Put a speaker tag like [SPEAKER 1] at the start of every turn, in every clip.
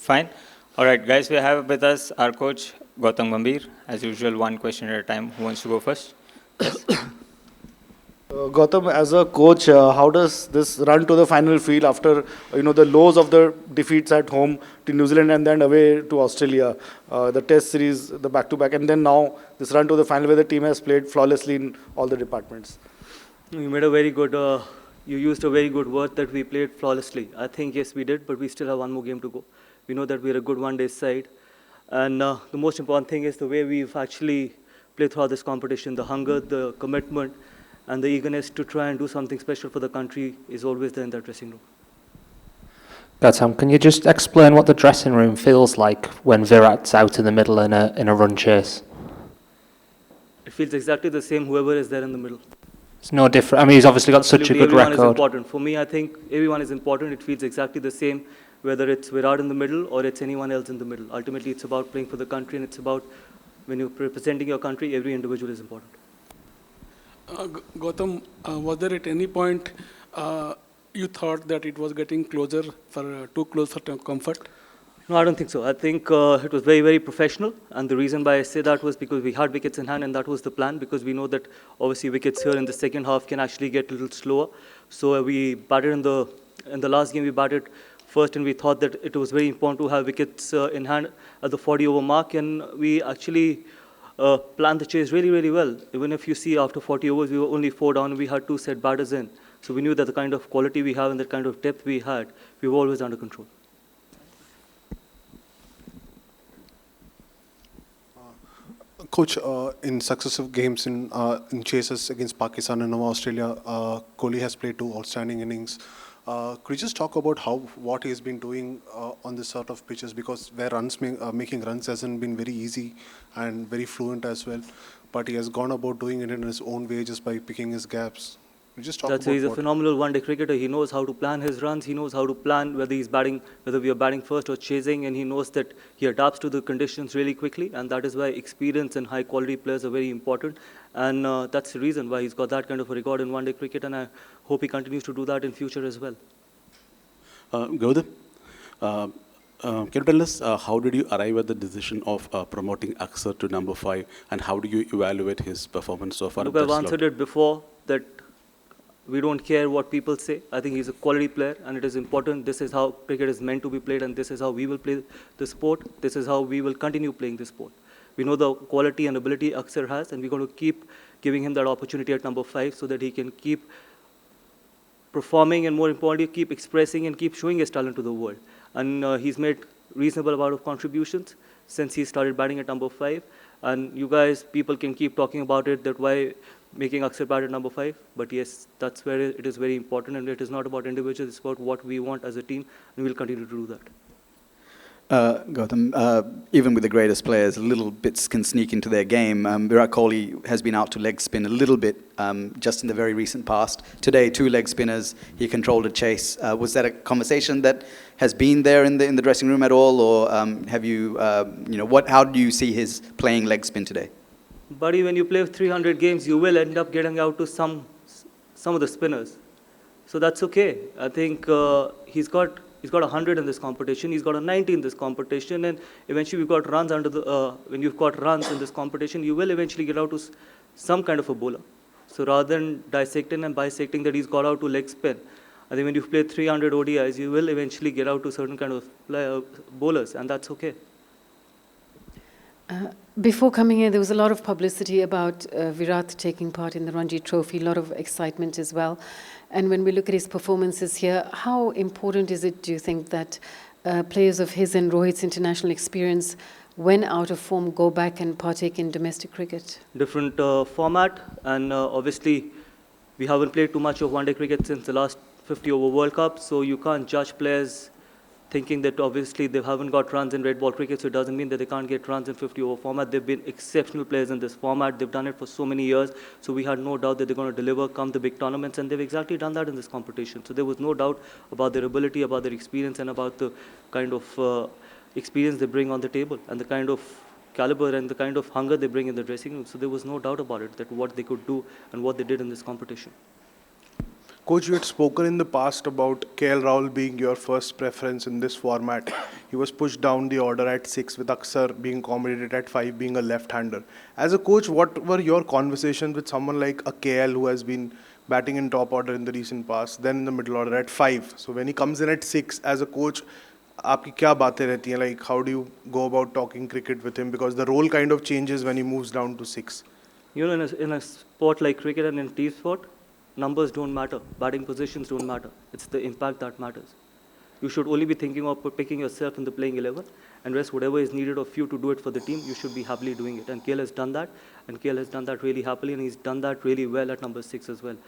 [SPEAKER 1] Fine. All right, guys, we have with us our coach, Gautam Gambhir. As usual, one question at a time. Who wants to go first? Yes.
[SPEAKER 2] Gautam, as a coach, how does this run to the final field after the lows of the defeats at home to New Zealand and then away to Australia, the Test series, the back-to-back, and then now this run to the final where the team has played flawlessly in all the departments?
[SPEAKER 3] You made a very good. You used a very good word that we played flawlessly. I think yes, we did, but we still have one more game to go. We know that we're a good one-day side, and the most important thing is the way we've actually played throughout this competition. The hunger, the commitment, and the eagerness to try and do something special for the country is always there in that dressing room.
[SPEAKER 4] Gautam, can you just explain what the dressing room feels like when Virat's out in the middle in a run chase?
[SPEAKER 3] It feels exactly the same, whoever is there in the middle.
[SPEAKER 4] It's no different. I mean, he's obviously got such a good
[SPEAKER 3] Everyone
[SPEAKER 4] record.
[SPEAKER 3] is important. For me, I think everyone is important. It feels exactly the same, whether it's Virat in the middle or it's anyone else in the middle. Ultimately, it's about playing for the country, and it's about when you're representing your country, every individual is important.
[SPEAKER 5] Gautam, was there at any point you thought that it was getting closer for too close for comfort?
[SPEAKER 3] No, I don't think so. I think it was very, very professional, and the reason why I say that was because we had wickets in hand, and that was the plan, because we know that obviously wickets here in the second half can actually get a little slower. So we batted in the last game, we batted first, and we thought that it was very important to have wickets in hand at the 40-over mark, and we actually planned the chase really, really well. Even if you see after 40 overs, we were only 4 down, we had 2 set batters in. So we knew that the kind of quality we have and the kind of depth we had, we were always under control.
[SPEAKER 6] Coach, in successive games in chases against Pakistan and now Australia, Kohli has played 2 outstanding innings. Could you just talk about what he has been doing on this sort of pitches? Because where making runs hasn't been very easy and very fluent as well, but he has gone about doing it in his own way just by picking his gaps. Just talk about
[SPEAKER 3] He's a phenomenal one-day cricketer. He knows how to plan his runs. He knows how to plan whether we are batting first or chasing, and he knows that he adapts to the conditions really quickly, and that is why experience and high-quality players are very important. And that's the reason why he's got that kind of a record in one-day cricket, and I hope he continues to do that in future as well.
[SPEAKER 7] Gautam, can you tell us how did you arrive at the decision of promoting Axar to number 5, and how do you evaluate his performance so far?
[SPEAKER 3] Look, I've answered it before that we don't care what people say. I think he's a quality player, and it is important. This is how cricket is meant to be played, and this is how we will play the sport. This is how we will continue playing the sport. We know the quality and ability Axar has, and we're going to keep giving him that opportunity at number 5 so that he can keep performing and, more importantly, keep expressing and keep showing his talent to the world. And he's made reasonable amount of contributions since he started batting at number 5. And you guys, people can keep talking about it, that why making Axar bat at number 5. But yes, that's where it is very important, and it is not about individuals, it's about what we want as a team, and we'll continue to do that.
[SPEAKER 8] Gautam, even with the greatest players, little bits can sneak into their game. Virat Kohli has been out to leg spin a little bit just in the very recent past. Today, 2 leg spinners, he controlled a chase. Was that a conversation that has been there in the dressing room at all, or have you, how do you see his playing leg spin today?
[SPEAKER 3] Buddy, when you play 300 games, you will end up getting out to some of the spinners. So that's okay. I think he's got 100 in this competition. He's got a 90 in this competition, and eventually we've got runs when you've got runs in this competition, you will eventually get out to some kind of a bowler. So rather than dissecting and bisecting that he's got out to leg spin, I think when you've played 300 ODIs, you will eventually get out to certain kind of bowlers, and that's okay.
[SPEAKER 9] Before coming here, there was a lot of publicity about Virat taking part in the Ranji Trophy, a lot of excitement as well. And when we look at his performances here, how important is it, do you think, that players of his and Rohit's international experience, when out of form, go back and partake in domestic cricket?
[SPEAKER 3] Different format, and obviously we haven't played too much of one-day cricket since the last 50-over World Cup, so you can't judge players thinking that obviously they haven't got runs in red ball cricket, so it doesn't mean that they can't get runs in 50-over format. They've been exceptional players in this format. They've done it for so many years, so we had no doubt that they're going to deliver come the big tournaments, and they've exactly done that in this competition. So there was no doubt about their ability, about their experience, and about the kind of experience they bring on the table, and the kind of caliber and the kind of hunger they bring in the dressing room. So there was no doubt about it, that what they could do and what they did in this competition.
[SPEAKER 6] Coach, you had spoken in the past about KL Rahul being your first preference in this format. He was pushed down the order at 6 with Axar being accommodated at 5 being a left-hander. As a coach, what were your conversations with someone like a KL who has been batting in top order in the recent past, then in the middle order at 5? So when he comes in at 6, as a coach, आपकी क्या बातें रहती हैं? Like, how do you go about talking cricket with him? Because the role kind of changes when he moves down to 6.
[SPEAKER 3] You know, in a sport like cricket and in team sport, numbers don't matter, batting positions don't matter. It's the impact that matters. You should only be thinking of picking yourself in the playing 11, and rest whatever is needed of you to do it for the team, you should be happily doing it. And KL has done that, and KL has done that really happily, and he's done that really well at number 6 as well.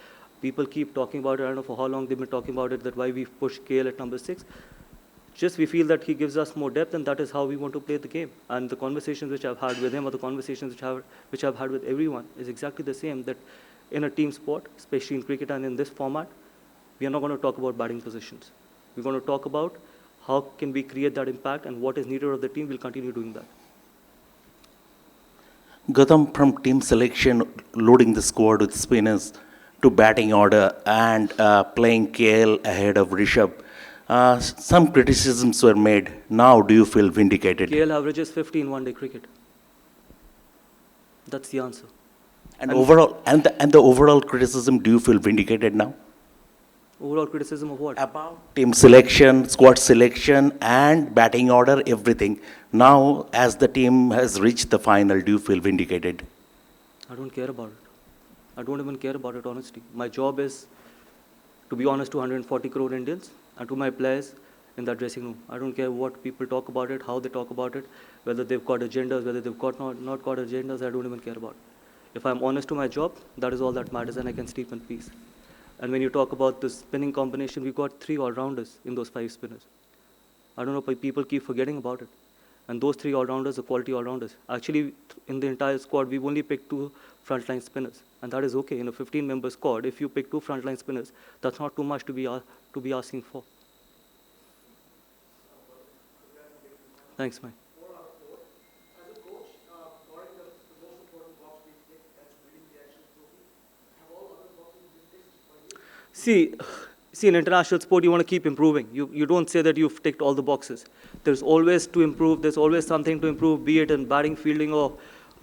[SPEAKER 3] People keep talking about it, I don't know for how long they've been talking about it, that why we've pushed KL at number 6. Just we feel that he gives us more depth, and that is how we want to play the game. And the conversations which I've had with him, or the conversations which I've had with everyone, is exactly the same, that in a team sport, especially in cricket and in this format, we are not going to talk about batting positions. We're going to talk about how can we create that impact, and what is needed of the team, we'll continue doing that.
[SPEAKER 10] Gautam, from team selection, loading the squad with spinners, to batting order and playing KL ahead of Rishabh, some criticisms were made. Now, do you feel vindicated?
[SPEAKER 3] KL averages 50 in one-day cricket. That's the answer.
[SPEAKER 10] And overall, and the overall criticism, do you feel vindicated now?
[SPEAKER 3] Overall criticism of what?
[SPEAKER 10] About team selection, squad selection, and batting order, everything. Now, as the team has reached the final, do you feel vindicated?
[SPEAKER 3] I don't care about it. I don't even care about it, honestly. My job is to be honest to 140 crore Indians and to my players in that dressing room. I don't care what people talk about it, how they talk about it, whether they've got agendas, whether they've got not got agendas, I don't even care about it. If I'm honest to my job, that is all that matters, and I can sleep in peace. And when you talk about the spinning combination, we got 3 all-rounders in those 5 spinners. I don't know why people keep forgetting about it. And those 3 all-rounders are quality all-rounders. Actually, in the entire squad, we've only picked 2 frontline spinners. And that is okay. In a 15-member squad, if you pick 2 frontline spinners, that's not too much to be asking for. Thanks, man. See, in international sport, you want to keep improving. You don't say that you've ticked all the boxes. There's always to improve. There's always something to improve, be it in batting, fielding, or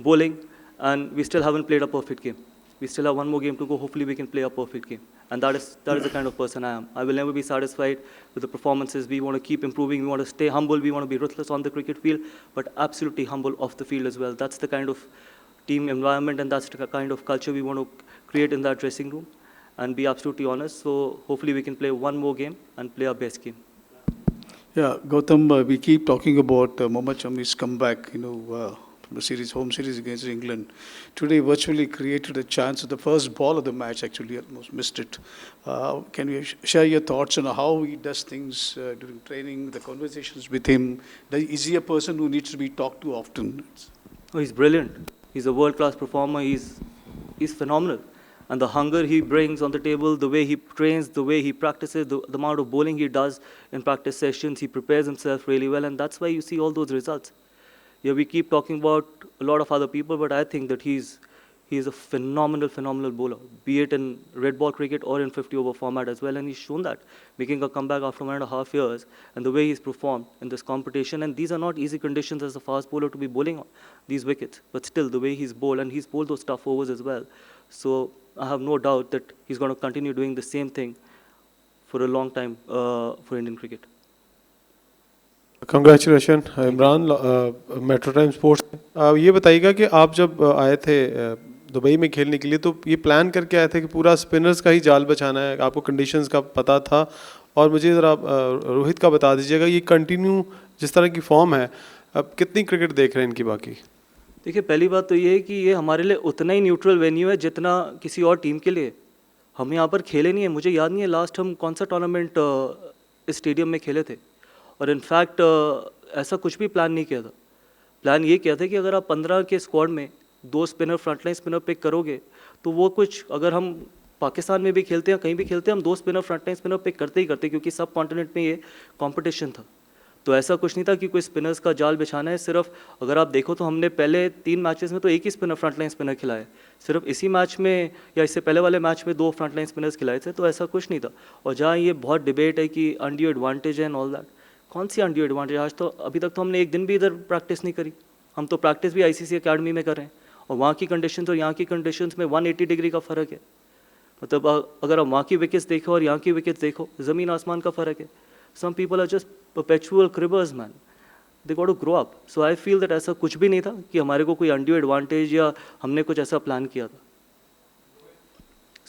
[SPEAKER 3] bowling. And we still haven't played a perfect game. We still have one more game to go. Hopefully, we can play a perfect game. And that is the kind of person I am. I will never be satisfied with the performances. We want to keep improving. We want to stay humble. We want to be ruthless on the cricket field, but absolutely humble off the field as well. That's the kind of team environment, and that's the kind of culture we want to create in that dressing room. And be absolutely honest. So hopefully we can play one more game and play our best game.
[SPEAKER 5] Yeah, Gautam, we keep talking about Mohammad Shami's comeback, from the home series against England. Today virtually created a chance at the first ball of the match, actually almost missed it. Can you share your thoughts on how he does things during training, the conversations with him? Is he a person who needs to be talked to often?
[SPEAKER 3] Oh, he's brilliant. He's a world-class performer. He's phenomenal. And the hunger he brings on the table, the way he trains, the way he practices, the amount of bowling he does in practice sessions, he prepares himself really well, and that's why you see all those results. Yeah, we keep talking about a lot of other people, but I think that he's a phenomenal bowler, be it in red ball cricket or in 50-over format as well, and he's shown that, making a comeback after 1.5 years, and the way he's performed in this competition. And these are not easy conditions as a fast bowler to be bowling on these wickets, but still the way he's bowled, and he's bowled those tough overs as well. So I have no doubt that he's going to continue doing the same thing for a long time for Indian cricket.
[SPEAKER 11] Congratulations, Imran metro time sports. ये बताइएगा कि आप जब आए थे Dubai में खेलने के लिए तो ये प्लान करके आए थे कि पूरा स्पिनर्स का ही जाल बचाना है, आपको कंडीशंस का पता था? और मुझे ज़रा रोहित का बता दीजिएगा, ये कंटिन्यू जिस तरह की फॉर्म है, अब कितनी क्रिकेट देख रहे हैं इनकी? बाकी
[SPEAKER 3] देखिए, पहली बात तो ये है कि ये हमारे लिए उतना ही न्यूट्रल वेन्यू है जितना किसी और टीम के लिए। हम यहाँ पर खेले नहीं है। मुझे याद नहीं है लास्ट हम कौन सा टूर्नामेंट इस स्टेडियम में खेले थे, और इनफैक्ट ऐसा कुछ भी प्लान नहीं किया था। प्लान ये किया था कि अगर आप 15 के स्क्वाड में 2 स्पिनर, फ्रंटलाइन स्पिनर पिक करोगे तो वो कुछ, अगर हम पाकिस्तान में भी खेलते हैं, कहीं भी खेलते हैं, हम 2 स्पिनर, फ्रंटलाइन स्पिनर पिक करते ही करते, क्योंकि सब कॉन्टिनेंट में ये कॉम्पिटिशन था। तो ऐसा कुछ नहीं था कि कोई स्पिनर्स का जाल बिछाना है। सिर्फ अगर आप देखो तो हमने पहले 3 मैचेस में तो एक ही स्पिनर फ्रंटलाइन स्पिनर खिलाया, सिर्फ इसी मैच में या इससे पहले वाले मैच में 2 फ्रंटलाइन स्पिनर्स खिलाए थे, तो ऐसा कुछ नहीं था। और जहाँ ये बहुत डिबेट है कि अनड्यू एडवांटेज है एंड ऑल दैट, कौन सी अनड्यू एडवांटेज? आज तो अभी तक तो हमने एक दिन भी इधर प्रैक्टिस नहीं करी। हम तो प्रैक्टिस भी ICC अकेडमी में कर रहे हैं, और वहाँ की कंडीशंस और यहाँ की कंडीशंस में 180 डिग्री का फ़र्क है। मतलब अगर आप वहाँ की विकेट्स देखो और यहाँ की विकेट्स देखो, ज़मीन आसमान का फ़र्क है। Some people are just perpetual cribbers, man. They got to grow up. So I feel that ऐसा कुछ भी नहीं था कि हमारे को कोई undue advantage या हमने कुछ ऐसा प्लान किया था।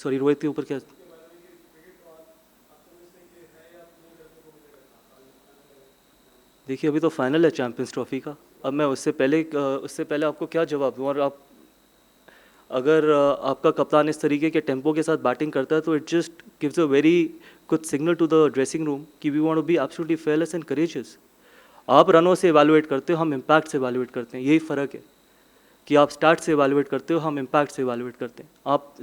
[SPEAKER 3] Sorry, रोहित के ऊपर क्या? देखिए अभी तो फाइनल है चैंपियंस ट्रॉफी का। अब मैं उससे पहले आपको क्या जवाब दूँ? और आप अगर आपका कप्तान इस तरीके के टेम्पो के साथ बैटिंग करता है तो it just gives a very good signal to the dressing room कि we want to be absolutely fearless and courageous. आप रनों से इवैल्यूएट करते हो, हम इम्पैक्ट से इवैल्यूएट करते हैं। यही फ़र्क है कि आप स्टार्ट से इवैल्यूएट करते हो, हम इम्पैक्ट से इवैल्यूएट करते हैं। आप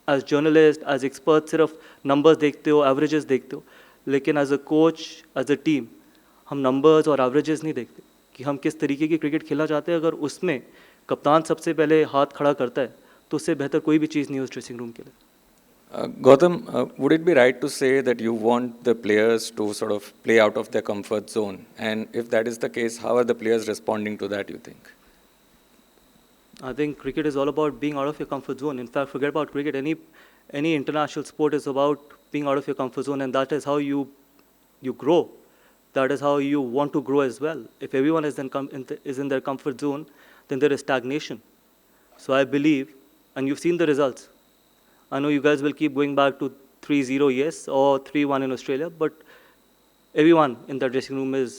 [SPEAKER 3] एज जर्नलिस्ट, एज एक्सपर्ट सिर्फ नंबर्स देखते हो, एवरेजेस देखते हो, लेकिन as a coach, as a team हम नंबर्स और एवरेजेस नहीं देखते कि हम किस तरीके की क्रिकेट खेलना चाहते हैं। अगर उसमें कप्तान सबसे पहले हाथ खड़ा करता है तो उससे बेहतर कोई भी चीज़ नहीं है उस ड्रेसिंग रूम के लिए।
[SPEAKER 1] Gautam, would it be right to say that you want the players to sort of play out of their comfort zone? And if that is the case, how are the players responding to that, you think?
[SPEAKER 3] I think cricket is all about being out of your comfort zone. In fact, forget about cricket. Any international sport is about being out of your comfort zone, and that is how you grow. That is how you want to grow as well. If everyone is in their comfort zone, then there is stagnation. So I believe, and you've seen the results. I know you guys will keep going back to 3-0, yes, or 3-1 in Australia, but everyone in that dressing room is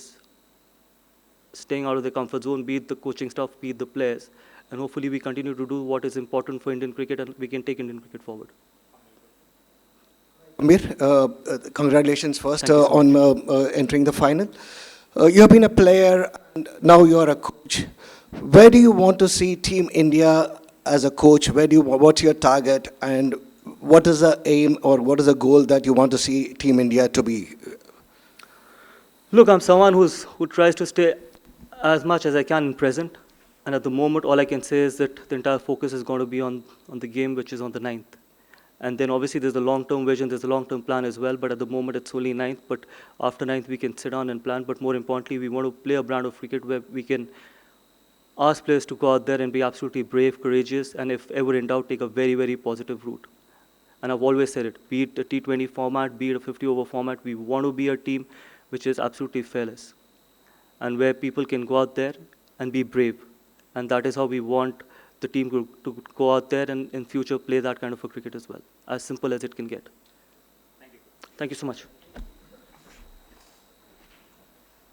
[SPEAKER 3] staying out of their comfort zone, be it the coaching staff, be it the players, and hopefully we continue to do what is important for Indian cricket and we can take Indian cricket forward.
[SPEAKER 12] Gambhir, congratulations first
[SPEAKER 3] Thank you so
[SPEAKER 12] on entering the final. You have been a player and now you are a coach. Where do you want to see Team India as a coach? What's your target and what is the aim or what is the goal that you want to see Team India to be?
[SPEAKER 3] Look, I'm someone who tries to stay as much as I can in present. And at the moment, all I can say is that the entire focus is going to be on the game, which is on the 9th. And then obviously there's the long-term vision, there's a long-term plan as well. But at the moment, it's only 9th. But after 9th, we can sit down and plan. But more importantly, we want to play a brand of cricket where we can ask players to go out there and be absolutely brave, courageous, and if ever in doubt, take a very, very positive route. And I've always said it, be it a T20 format, be it a 50-over format, we want to be a team which is absolutely fearless and where people can go out there and be brave. And that is how we want the team to go out there and in future play that kind of a cricket as well. As simple as it can get. Thank you. Thank you so much.